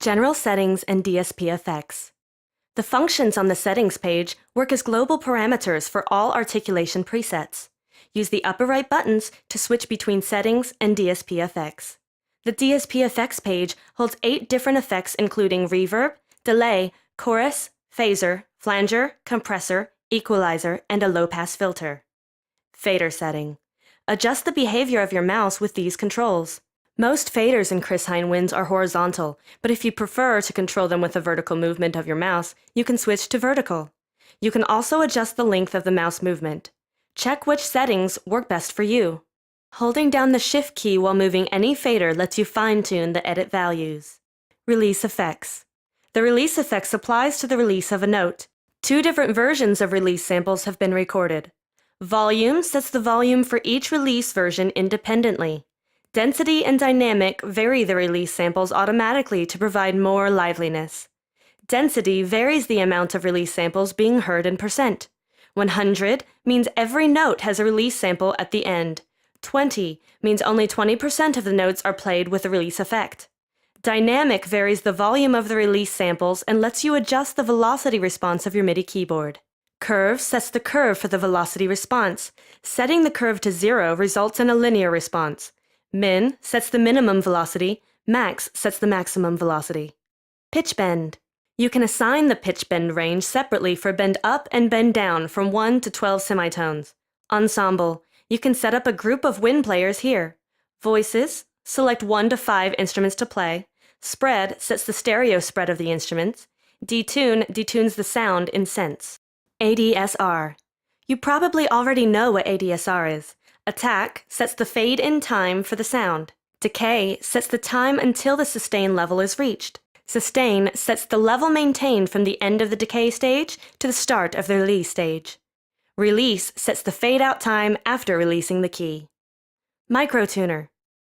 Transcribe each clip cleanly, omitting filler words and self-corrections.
General Settings and Dsp Effects. The functions on the Settings page work as global parameters for all articulation presets. Use the upper right buttons to switch between Settings and Dsp Effects. The Dsp Effects page holds 8 different effects including reverb, delay, chorus, phaser, flanger, compressor, equalizer, and a low-pass filter. Fader setting. Adjust the behavior of your mouse with these controls. Most faders in Chris Hein Winds are horizontal, but if you prefer to control them with a vertical movement of your mouse, you can switch to vertical. You can also adjust the length of the mouse movement. Check which settings work best for you. Holding down the Shift key while moving any fader lets you fine-tune the edit values. Release effects. The release effects applies to the release of a note. 2 different versions of release samples have been recorded. Volume sets the volume for each release version independently. Density and dynamic vary the release samples automatically to provide more liveliness. Density varies the amount of release samples being heard in percent. 100 means every note has a release sample at the end. 20 means only 20% of the notes are played with a release effect. Dynamic varies the volume of the release samples and lets you adjust the velocity response of your MIDI keyboard. Curve sets the curve for the velocity response. Setting the curve to 0 results in a linear response. Min sets the minimum velocity, max sets the maximum velocity. Pitch bend. You can assign the pitch bend range separately for bend up and bend down from 1 to 12 semitones. Ensemble. You can set up a group of wind players here. Voices. Select 1 to 5 instruments to play. Spread sets the stereo spread of the instruments. Detune detunes the sound in cents. ADSR. You probably already know what ADSR is. Attack sets the fade-in time for the sound. Decay sets the time until the sustain level is reached. Sustain sets the level maintained from the end of the decay stage to the start of the release stage. Release sets the fade-out time after releasing the key. Microtuner.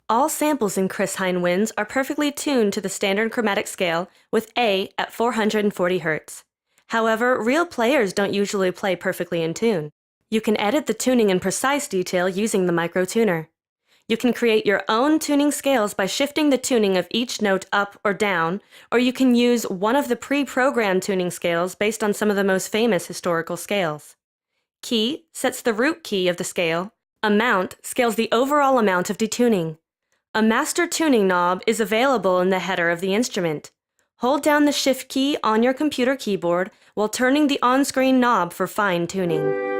All samples in Chris Hein Winds are perfectly tuned to the standard chromatic scale with A at 440 Hz. However, real players don't usually play perfectly in tune. You can edit the tuning in precise detail using the Microtuner. You can create your own tuning scales by shifting the tuning of each note up or down, or you can use one of the pre-programmed tuning scales based on some of the most famous historical scales. Key sets the root key of the scale. Amount scales the overall amount of detuning. A master tuning knob is available in the header of the instrument. Hold down the Shift key on your computer keyboard while turning the on-screen knob for fine tuning.